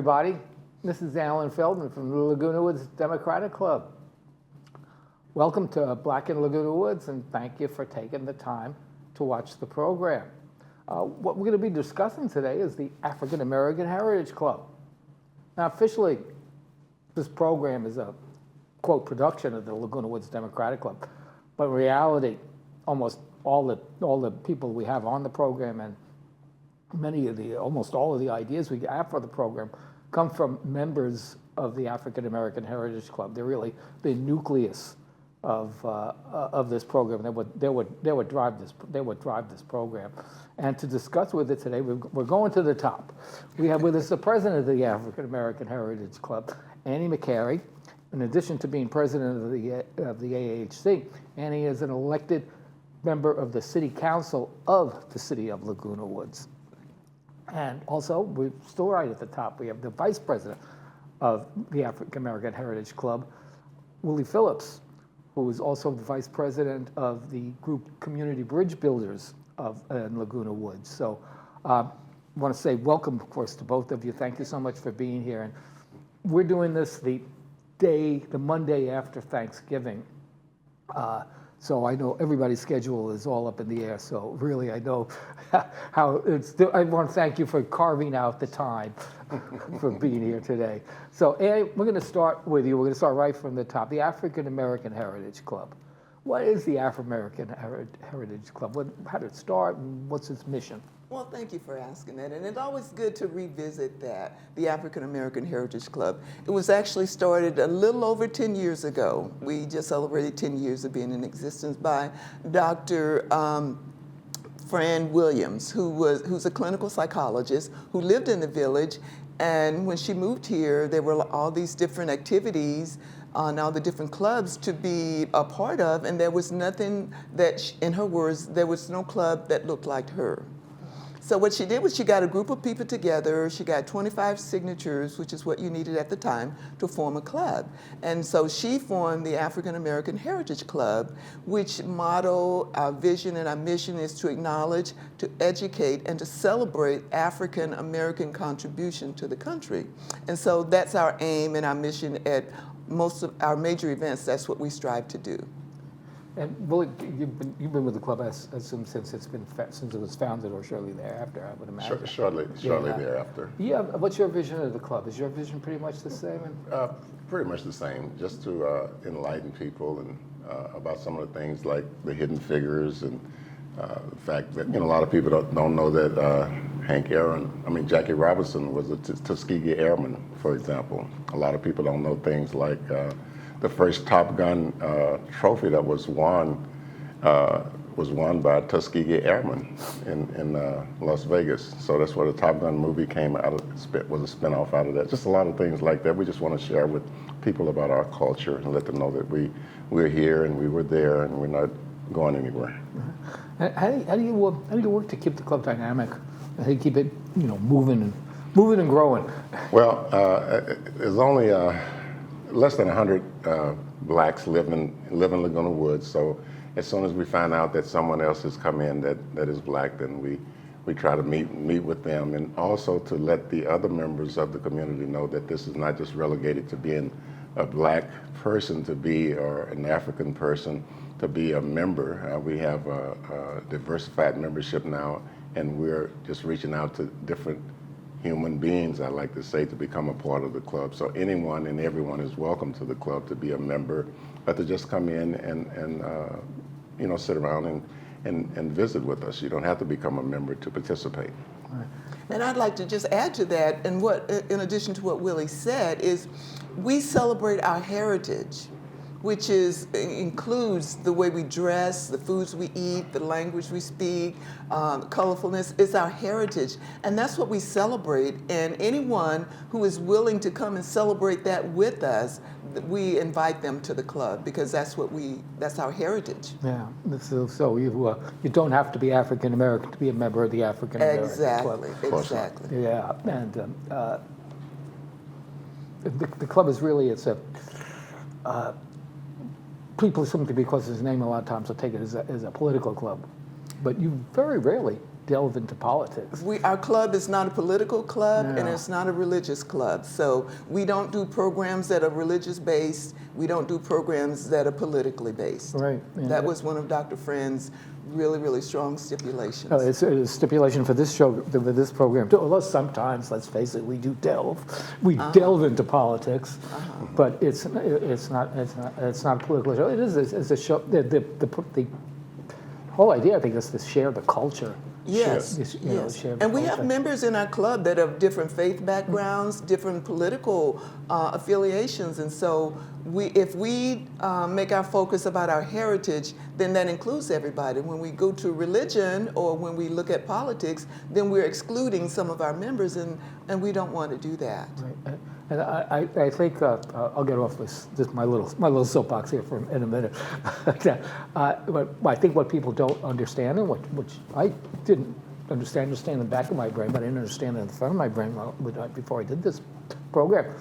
everybody. This is Allan Feldman from the Laguna Woods Democratic Club. Welcome to Black in Laguna Woods, and thank you for taking the time to watch the program. What we're going to be discussing today is the African American Heritage Club. Now, officially, this program is a, quote, production of the Laguna Woods Democratic Club, but in reality, almost all the people we have on the program and almost all of the ideas we have for the program come from members of the African American Heritage Club. They're really the nucleus of this program. They would drive this program. And to discuss with it today, we're going to the top. We have with us the president of the African American Heritage Club, Annie McCary. In addition to being president of the AHC, Annie is an elected member of the City Council of the City of Laguna Woods. And also, we're still right at the top, we have the vice president of the African American Heritage Club, Willie Phillips, who is also the vice president of the group Community Bridge Builders in Laguna Woods. So I want to say welcome, of course, to both of you. Thank you so much for being here. And we're doing this the Monday after Thanksgiving. So I know everybody's schedule is all up in the air. So really, I know how it's. I want to thank you for carving out the time for being here today. So Annie, we're going to start with you. We're going to start right from the top. The African American Heritage Club. What is the African American Heritage Club? How did it start, and what's its mission? Well, thank you for asking that. And it's always good to revisit that, the African American Heritage Club. It was actually started a little over 10 years ago. We just celebrated 10 years of being in existence by Dr. Fran Williams, who's a clinical psychologist who lived in the village. And when she moved here, there were all these different activities on all the different clubs to be a part of. And there was nothing that, in her words, there was no club that looked like her. So what she did was she got a group of people together. She got 25 signatures, which is what you needed at the time, to form a club. And so she formed the African American Heritage Club, which motto, our vision, and our mission is to acknowledge, to educate, and to celebrate African American contribution to the country. And so that's our aim and our mission at most of our major events. That's what we strive to do. And Willie, you've been with the club, I assume, since it was founded, or shortly thereafter, I would imagine. Shortly thereafter. Yeah. What's your vision of the club? Is your vision pretty much the same? Pretty much the same. Just to enlighten people and about some of the things like the hidden figures and the fact that a lot of people don't know that Jackie Robinson was a Tuskegee Airman, for example. A lot of people don't know things like. The first Top Gun trophy that was won by Tuskegee Airmen in Las Vegas. So that's where the Top Gun movie came out of. Was a spinoff out of that. Just a lot of things like that. We just want to share with people about our culture and let them know that we're here and we were there and we're not going anywhere. How do you work to keep the club dynamic? How do you keep it moving and growing? Well, there's only less than 100 blacks live in Laguna Woods. So as soon as we find out that someone else has come in that is black, then we try to meet with them, and also to let the other members of the community know that this is not just relegated to being a black person or an African person to be a member. We have a diversified membership now, and we're just reaching out to different human beings, I like to say, to become a part of the club. So anyone and everyone is welcome to the club to be a member, but to just come in and sit around and visit with us. You don't have to become a member to participate. Right. And I'd like to just add to that, and in addition to what Willie said, is we celebrate our heritage, which includes the way we dress, the foods we eat, the language we speak, colorfulness. It's our heritage, and that's what we celebrate. And anyone who is willing to come and celebrate that with us, we invite them to the club because that's our heritage. Yeah. So you don't have to be African American to be a member of the African American Club. Exactly. Yeah, and the club is really people simply because of his name a lot of times will take it as a political club. But you very rarely delve into politics. Our club is not a political club, and Yeah. it's not a religious club. So we don't do programs that are religious based. We don't do programs that are politically based. Right. Yeah. That was one of Dr. Friend's really, really strong stipulations. Oh, it's a stipulation for this show, for this program too. Although sometimes, let's face it, we do delve. We delve into politics, but it's not a political show. It is it's a show. The whole idea, I think, is to share the culture. Yes, Share the and we have culture. members in our club that have different faith backgrounds, different political affiliations, and so if we make our focus about our heritage, then that includes everybody. When we go to religion or when we look at politics, then we're excluding some of our members, and we don't want to do that. Right. And I think I'll get off this my little soapbox here in a minute. But I think what people don't understand, and which I didn't understand in the back of my brain, but I didn't understand in the front of my brain before I did this program,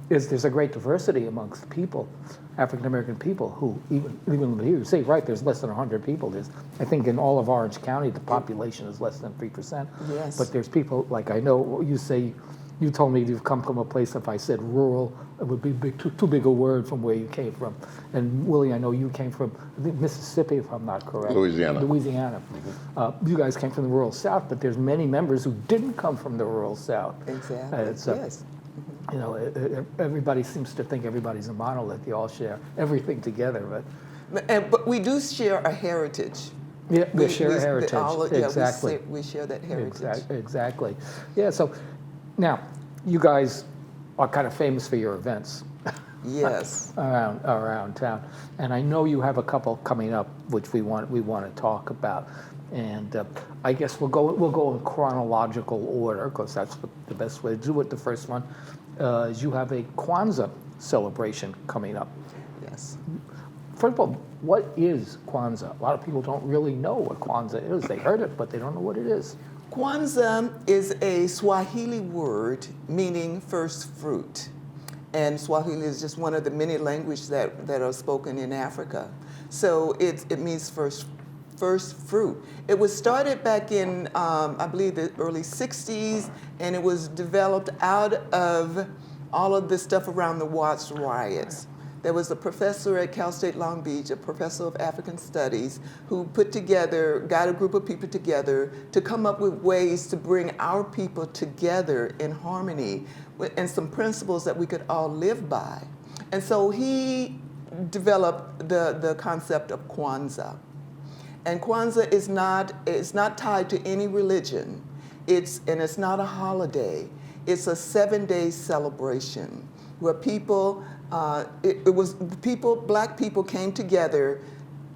is there's a great diversity amongst people, African American people, who even here you say right, there's less than 100 people. I think in all of Orange County the population is less than 3%. Yes. But there's people like I know you say. You told me you've come from a place, if I said rural, it would be too big a word from where you came from. And Willie, I know you came from, I think, Mississippi, if I'm not correct. Louisiana. You guys came from the rural South, but there's many members who didn't come from the rural South. Exactly, yes. You know, everybody seems to think everybody's a monolith. You all share everything together, But we do share a heritage. yeah, we share a heritage. Exactly. We share that heritage. Exactly. Yeah, so now you guys are kind of famous for your events. Yes. around town, and I know you have a couple coming up which we want to talk about, and I guess we'll go in chronological order because that's the best way to do it. The first one is you have a Kwanzaa celebration coming up. Yes. First of all, what is Kwanzaa? A lot of people don't really know what Kwanzaa is. They heard it, but they don't know what it is. Kwanzaa is a Swahili word meaning first fruit. And Swahili is just one of the many languages that are spoken in Africa. So it means first fruit. It was started back in, I believe, the early 60s, and it was developed out of all of this stuff around the Watts riots. There was a professor at Cal State Long Beach, a professor of African Studies, who got a group of people together to come up with ways to bring our people together in harmony and some principles that we could all live by. And so he developed the concept of Kwanzaa. And Kwanzaa is not tied to any religion. It's not a holiday. It's a 7-day celebration where people, black people came together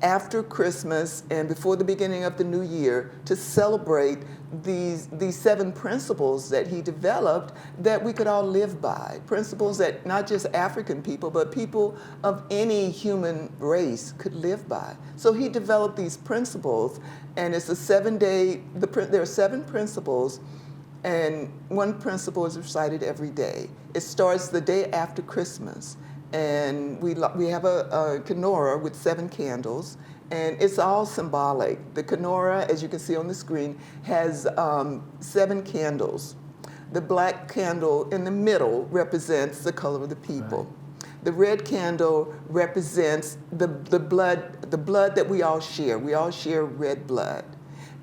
after Christmas and before the beginning of the new year to celebrate these 7 principles that he developed that we could all live by. Principles that not just African people, but people of any human race could live by. So he developed these principles, and it's a 7-day, there are 7 principles, and one principle is recited every day. It starts the day after Christmas, and we have a menorah with 7 candles, and it's all symbolic. The menorah, as you can see on the screen, has 7 candles. The black candle in the middle represents the color of the people. Right. The red candle represents the blood that we all share. We all share red blood.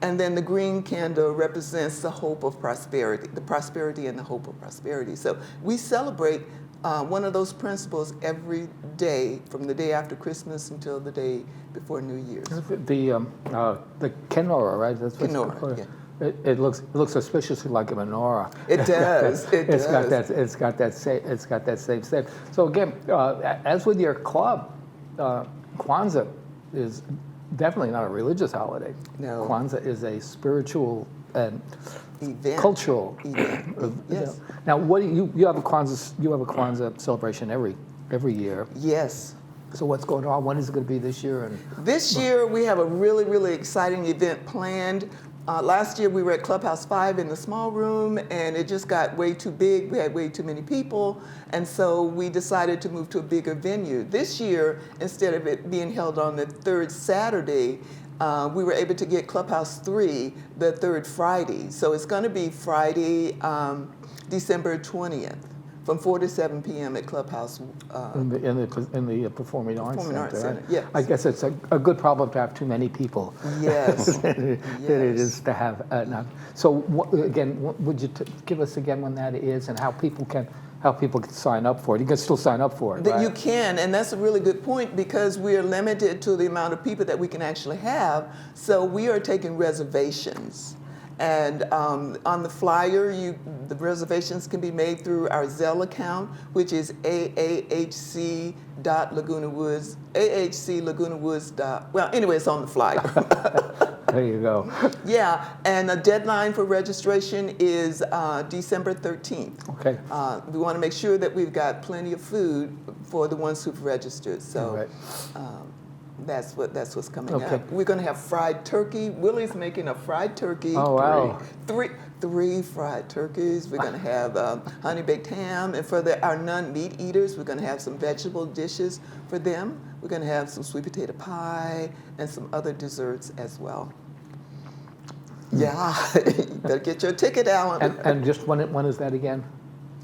And then the green candle represents the hope of prosperity, the prosperity and the hope of prosperity. So we celebrate one of those principles every day, from the day after Christmas until the day before New Year's. The menorah, right? That's what's Menorah, yeah. It looks suspiciously like a menorah. It does. It's got that same shape. So again, as with your club, Kwanzaa is definitely not a religious holiday. No. Kwanzaa is a spiritual and cultural event. Yes. Now, what do you have a Kwanzaa celebration every year? Yes. So what's going on? When is it going to be this year? This year we have a really, really exciting event planned. Last year we were at Clubhouse 5 in the small room, and it just got way too big. We had way too many people, and so we decided to move to a bigger venue. This year, instead of it being held on the 3rd Saturday, we were able to get Clubhouse 3 the third Friday. So it's going to be Friday, December 20th, from 4 to 7 p.m. at Clubhouse. In the Performing Arts Performing Arts Center. Center, yes. I guess it's a good problem to have too many people. Yes. than it is to have enough. So again, would you give us again when that is and how people can sign up for it? You can still sign up for it, That right? you can, and that's a really good point because we are limited to the amount of people that we can actually have. So we are taking reservations. And on the flyer, the reservations can be made through our Zelle account, which is aahc.lagunawoods, ahclagunawoods. Well, anyway, it's on the flyer. There you go. Yeah, and the deadline for registration is December 13th. Okay. We want to make sure that we've got plenty of food for the ones who've registered. So Right. that's what's coming Okay. up. We're going to have fried turkey. Willie's making a fried turkey. Oh, wow. Three fried turkeys. We're going to have honey baked ham, and for our non-meat eaters, we're going to have some vegetable dishes for them. We're going to have some sweet potato pie and some other desserts as well. Yeah, you better get your ticket, Allan. And just when is that again?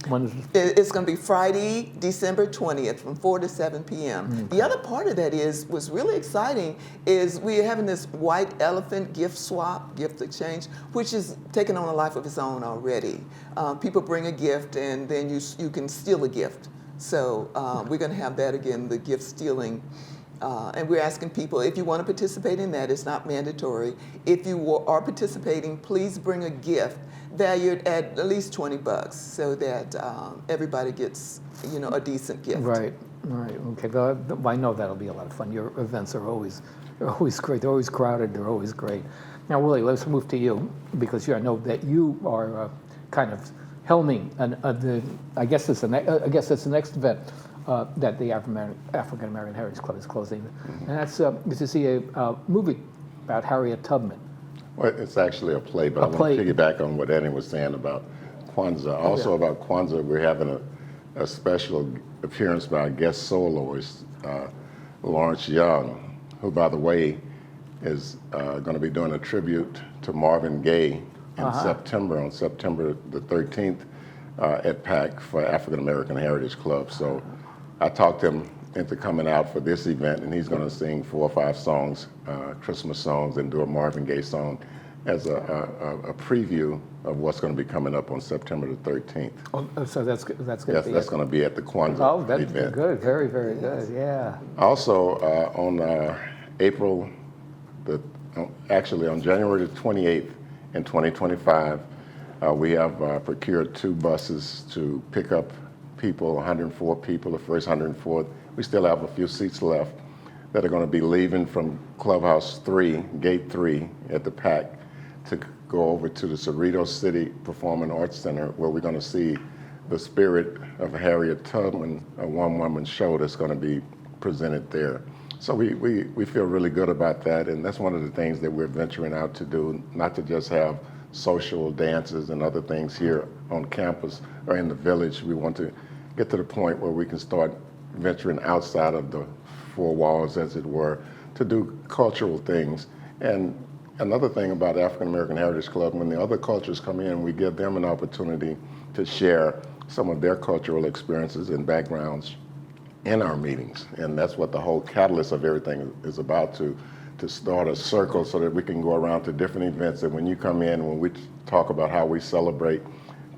When is It's going to be Friday, December 20th from 4 to 7 p.m. Okay. The other part of that was really exciting is we're having this white elephant gift swap, gift exchange, which is taking on a life of its own already. People bring a gift and then you can steal a gift. So we're going to have that again, the gift stealing. And we're asking people, if you want to participate in that, it's not mandatory. If you are participating, please bring a gift valued at least $20 so that everybody gets, a decent gift. Right. Okay. I know that'll be a lot of fun. Your events are always great. They're always crowded. They're always great. Now, Willie, let's move to you because I know that you are kind of helming I guess it's the next event that the African American Heritage Club is closing, and that's to see a movie about Harriet Tubman. Well, it's actually a play, but I want to piggyback on what Annie was saying about Kwanzaa. Also about Kwanzaa, we're having a special appearance by our guest soloist, Lawrence Young, who, by the way, is going to be doing a tribute to Marvin Gaye in September, on September the 13th at PAC for African American Heritage Club. So I talked him into coming out for this event, and he's going to sing 4 or 5 songs, Christmas songs, and do a Marvin Gaye song as a preview of what's going to be coming up on September the 13th. Oh, so that's going to be That's going to be at the Kwanzaa event. event. Good, very, very good. Yeah. Also, on January the 28th in 2025, we have procured 2 buses to pick up people, 104 people, the first 104. We still have a few seats left that are going to be leaving from Clubhouse 3, Gate 3 at the PAC to go over to the Cerritos City Performing Arts Center, where we're going to see the spirit of Harriet Tubman, a one-woman show that's going to be presented there. So we feel really good about that, and that's one of the things that we're venturing out to do, not to just have social dances and other things here on campus or in the village. We want to get to the point where we can start venturing outside of the 4 walls, as it were, to do cultural things. And another thing about African American Heritage Club, when the other cultures come in, we give them an opportunity to share some of their cultural experiences and backgrounds in our meetings. And that's what the whole catalyst of everything is about, to start a circle so that we can go around to different events. And when you come in, when we talk about how we celebrate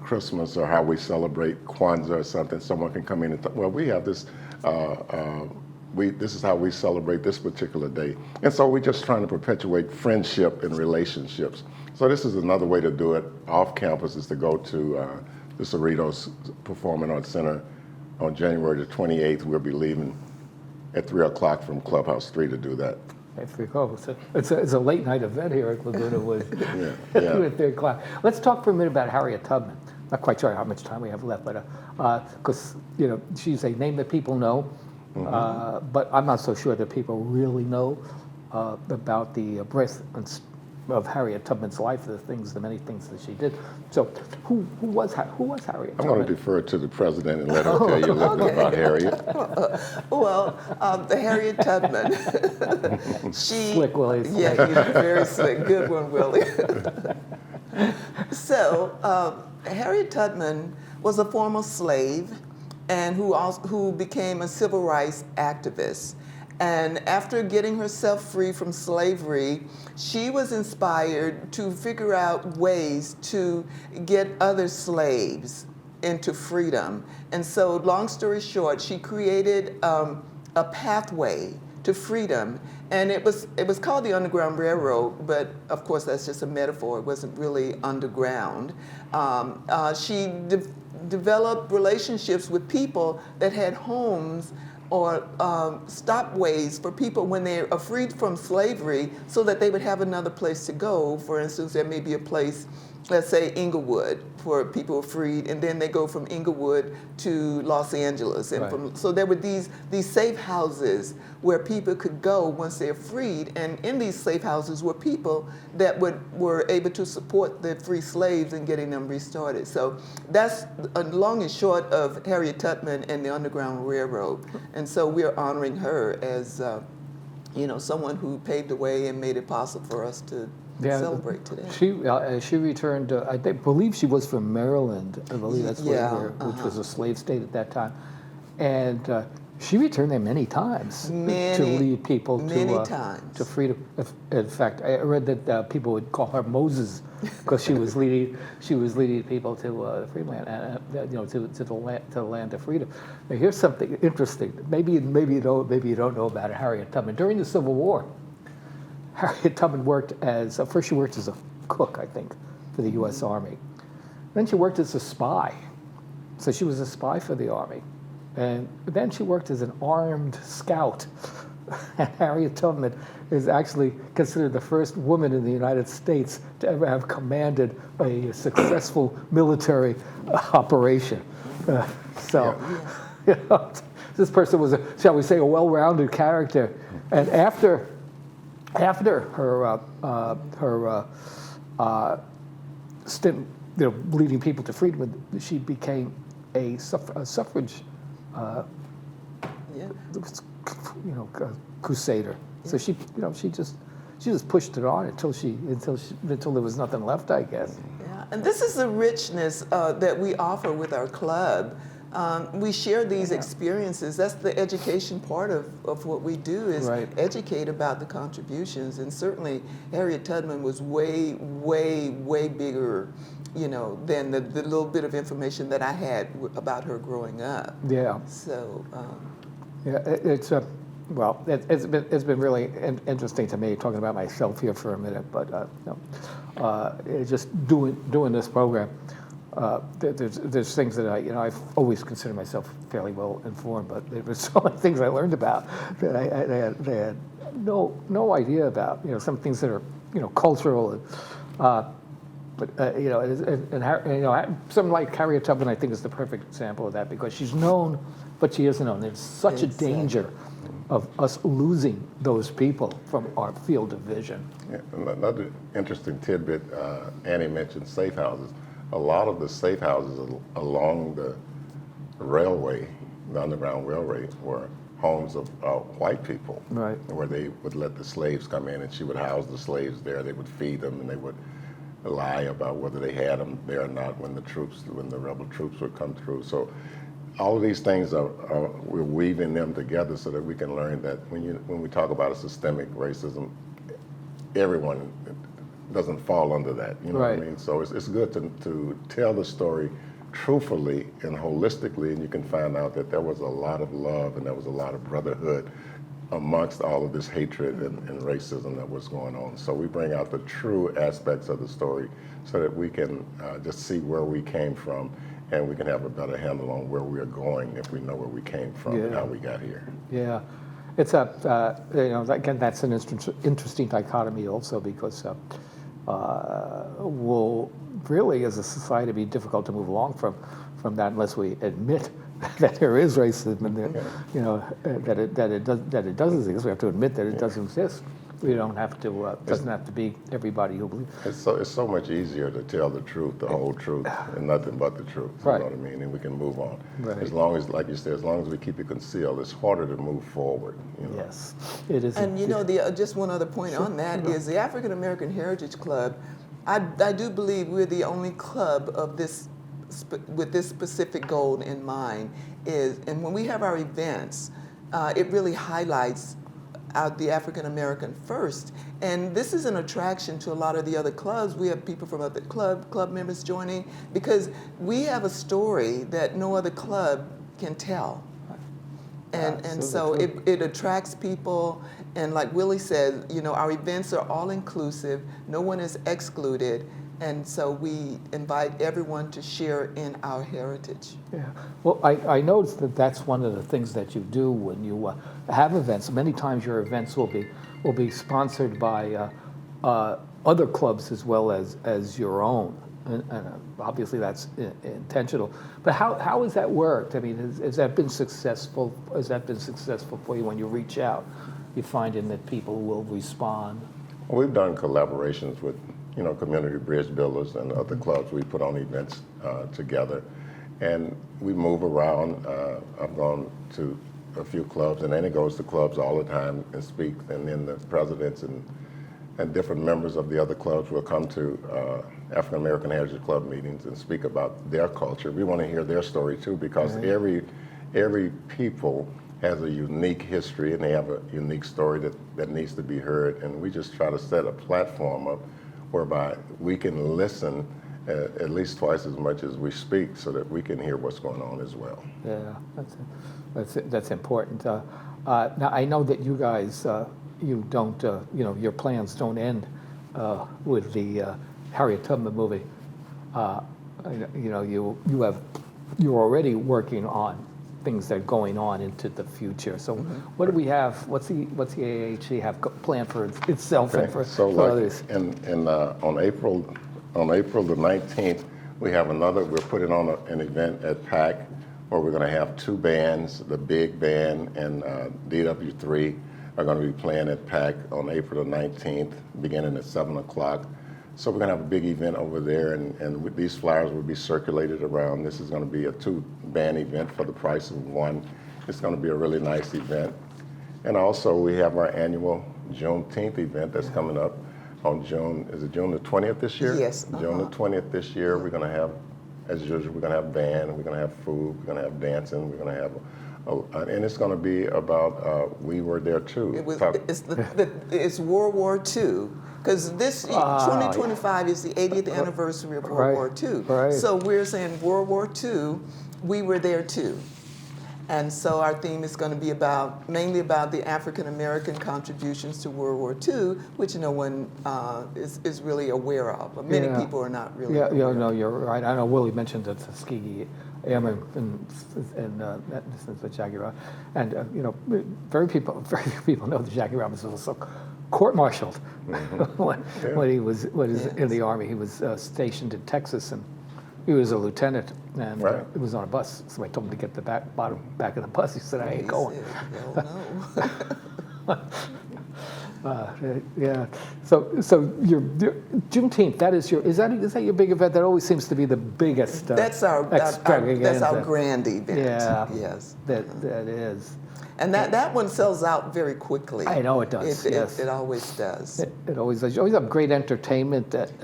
Christmas or how we celebrate Kwanzaa or something, someone can come in and well, we have this, this is how we celebrate this particular day. And so we're just trying to perpetuate friendship and relationships. So this is another way to do it off campus, is to go to the Cerritos Performing Arts Center on January the 28th. We'll be leaving at 3 o'clock from Clubhouse 3 to do that. It's a late night event here at Laguna Woods. Yeah. At 3 o'clock. Let's talk for a minute about Harriet Tubman. Not quite sure how much time we have left, but because she's a name that people know, but I'm not so sure that people really know about the birth Harriet Tubman's life, the many things that she did. So, who was Harriet I'm Tubman? going to defer to the president and let her tell you a little bit about Harriet. The Harriet Tubman. Slick Willie. Yeah, he's very slick. Good one, Willie. So, Harriet Tubman was a former slave and who became a civil rights activist. And after getting herself free from slavery, she was inspired to figure out ways to get other slaves into freedom. And so, long story short, she created a pathway to freedom. And it was called the Underground Railroad, but of course that's just a metaphor. It wasn't really underground. She developed relationships with people that had homes or stopways for people when they are freed from slavery so that they would have another place to go. For instance, there may be a place, let's say Inglewood, for people who are freed, and then they go from Inglewood to Los Angeles. And so there were these safe houses where people could go once they're freed, and in these safe houses were people that were able to support the free slaves in getting them restarted. So that's a long and short of Harriet Tubman and the Underground Railroad. And so we're honoring her as someone who paved the way and made it possible for us to celebrate today. She returned. I believe she was from Maryland. I believe that's which was a slave state at that time, and she returned there many times to lead people to freedom. In fact, I read that people would call her Moses because she was leading people to free land, to the land of freedom. Now, here's something interesting. Maybe you don't know about it. Harriet Tubman during the Civil War. Harriet Tubman worked first she worked as a cook, I think, for the U.S. Army. Then she worked as a spy. So she was a spy for the Army. And then she worked as an armed scout. And Harriet Tubman is actually considered the first woman in the United States to ever have commanded a successful military operation. This person was, shall we say, a well-rounded character. And after her stint, leading people to freedom, she became a suffrage, crusader. So she just pushed it on until there was nothing left, I guess. Yeah, and this is the richness that we offer with our club. We share these experiences. That's the education part of what we do is educate about the contributions. And certainly Harriet Tubman was way, way, way bigger, than the little bit of information that I had about her growing up. Yeah. So. It's been really interesting to me talking about myself here for a minute, but just doing this program. There's things that I've always considered myself fairly well informed, but there were so many things I learned about that I had no idea about. Some things that are cultural, someone like Harriet Tubman I think is the perfect example of that because she's known, but she isn't known. There's such a danger of us losing those people from our field of vision. Yeah, another interesting tidbit. Annie mentioned safe houses. A lot of the safe houses along the railway, the Underground Railway, were homes of white people, where they would let the slaves come in, and she would house the slaves there. They would feed them, and they would lie about whether they had them there or not when the rebel troops would come through. So all of these things we're weaving them together so that we can learn that when we talk about a systemic racism, everyone doesn't fall under that. You know what I mean? So it's good to tell the story truthfully and holistically, and you can find out that there was a lot of love and there was a lot of brotherhood amongst all of this hatred and racism that was going on. So we bring out the true aspects of the story so that we can just see where we came from, and we can have a better handle on where we are going if we know where we came from and how we got here. Yeah, it's again, that's an interesting dichotomy also because we'll really, as a society, be difficult to move along from that unless we admit that there is racism and that it does exist. We have to admit that it does exist. We don't have to, doesn't have to be everybody who believes. It's so much easier to tell the truth, the whole truth, and nothing but the truth. You Right. know what I mean? And we can move on. Right. As long as, like you said, as long as we keep it concealed, it's harder to move forward. You know? Yes, it is. And you know, just one other point on that is the African American Heritage Club. I do believe we're the only club of this with this specific goal in mind. And when we have our events, it really highlights the African American first. And this is an attraction to a lot of the other clubs. We have people from other club members joining because we have a story that no other club can tell. And so it attracts people, and like Willie said, you know, our events are all inclusive, no one is excluded, and so we invite everyone to share in our heritage. Yeah. Well, I noticed that that's one of the things that you do when you have events. Many times your events will be sponsored by other clubs as well as your own. And obviously that's intentional. But how has that worked? I mean, has that been successful? Has that been successful for you when you reach out? You finding that people will respond? Well, we've done collaborations with, you know, community bridge builders and other clubs. We put on events together, and we move around. I've gone to a few clubs, and Annie goes to clubs all the time and speaks, and then the presidents and different members of the other clubs will come to African American Heritage Club meetings and speak about their culture. We want to hear their story too, because every people has a unique history and they have a unique story that needs to be heard. And we just try to set a platform up whereby we can listen at least twice as much as we speak, so that we can hear what's going on as well. Yeah, that's important. Now I know that you guys you don't you know, your plans don't end with the Harriet Tubman movie. You know, you're already working on things that are going on into the future. So what do we have? What's the AAHC have planned for itself and for others? On April the 19th, we're putting on an event at PAC where we're going to have two bands, the big band and DW3 are going to be playing at PAC on April the 19th, beginning at 7 o'clock. So we're going to have a big event over there, and these flyers will be circulated around. This is going to be a two-band event for the price of one. It's going to be a really nice event. And also we have our annual Juneteenth event that's coming up on June the 20th this year? Yes. June the 20th this year. We're going to have, as usual, we're going to have band, we're going to have food, we're going to have dancing, we're going to have, and it's going to be about We Were There Too. It's World War II. Because this 2025 is the 80th anniversary of World War II. Right. So we're saying World War II, we were there too. And so our theme is going to be mainly about the African American contributions to World War II, which no one is really aware of. But many people are not really aware. Yeah, no, you're right. I know Willie mentioned the Tuskegee Airmen and the Jackie Robinson. And, you know, very few people know that Jackie Robinson was also court-martialed when he was in the Army. He was stationed in Texas, and he was a lieutenant, and it was on a bus. Somebody told him to get the back of the bus. He said, "I ain't going." Yeah. So your Juneteenth. Is that your big event? That always seems to be the biggest. That's our grand event. Yeah. Yes. That is. And that one sells out very quickly. I know it does. It always does. It always does. You always have great entertainment at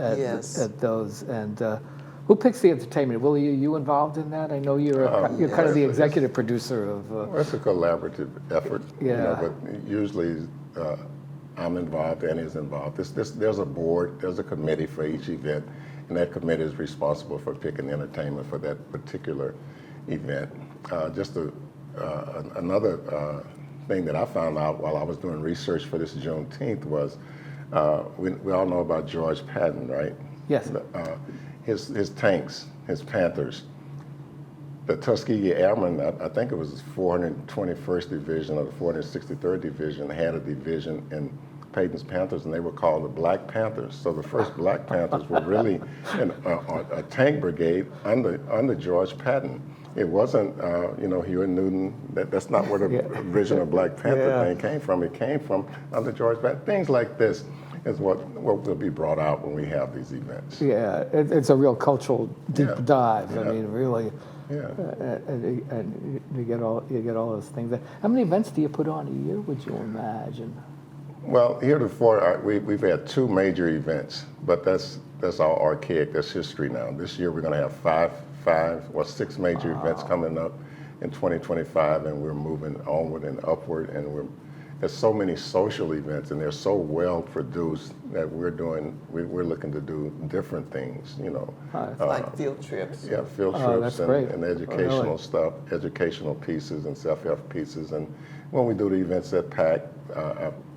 those. And who picks the entertainment? Will you involved in that? I know you're kind of the executive producer of. Well, it's a collaborative effort. Yeah. You know, but usually I'm involved, Annie's involved. There's a board, there's a committee for each event, and that committee is responsible for picking the entertainment for that particular event. Another thing that I found out while I was doing research for this Juneteenth was we all know about George Patton, right? Yes. His tanks, his Panthers. The Tuskegee Airmen, I think it was the 421st Division or the 463rd Division, had a division in Peyton's Panthers, and they were called the Black Panthers. So the first Black Panthers were really a tank brigade under George Patton. It wasn't, Huey Newton. That's not where the original Black Panther thing came from. It came from under George Patton. Things like this is what will be brought out when we have these events. Yeah, it's a real cultural deep dive. Yeah. I mean, really. Yeah. And you get all those things. How many events do you put on a year, would you imagine? Well, heretofore, we've had 2 major events, but that's all archaic. That's history now. This year we're going to have 6 major events coming up in 2025, and we're moving onward and upward. And there's so many social events, and they're so well produced that we're looking to do different things. Like field trips. Yeah, field trips and educational really? stuff, educational pieces and self-help pieces. And when we do the events at PAC,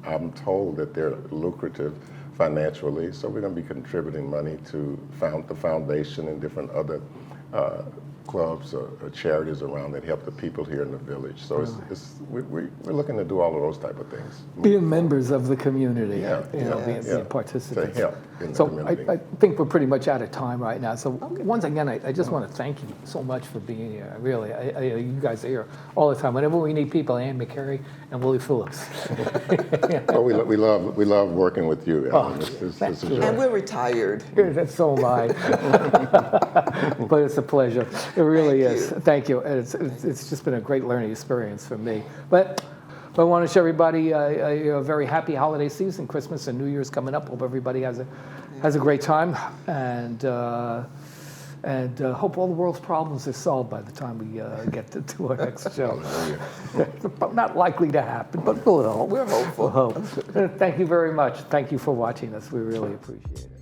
I'm told that they're lucrative financially, so we're going to be contributing money to the foundation and different other clubs or charities around that help the people here in the village. So we're looking to do all of those type of things. Being members of the community, being participants. To help in the So community. I think we're pretty much out of time right now. So once again, I just want to thank you so much for being here. Really, you guys are here all the time. Whenever we need people, McCary and Willie Phillips. Well, we love working with you, Alan. It's a joy. And we're retired. That's so am I. But it's a pleasure. It really is. Thank you. And it's just been a great learning experience for me. But I want to wish everybody a very happy holiday season. Christmas and New Year's coming up. Hope everybody has a great time, and hope all the world's problems are solved by the time we get to our next show. It's not likely to happen, but we'll hope. We're hopeful. We'll hope. Thank you very much. Thank you for watching us. We really appreciate it.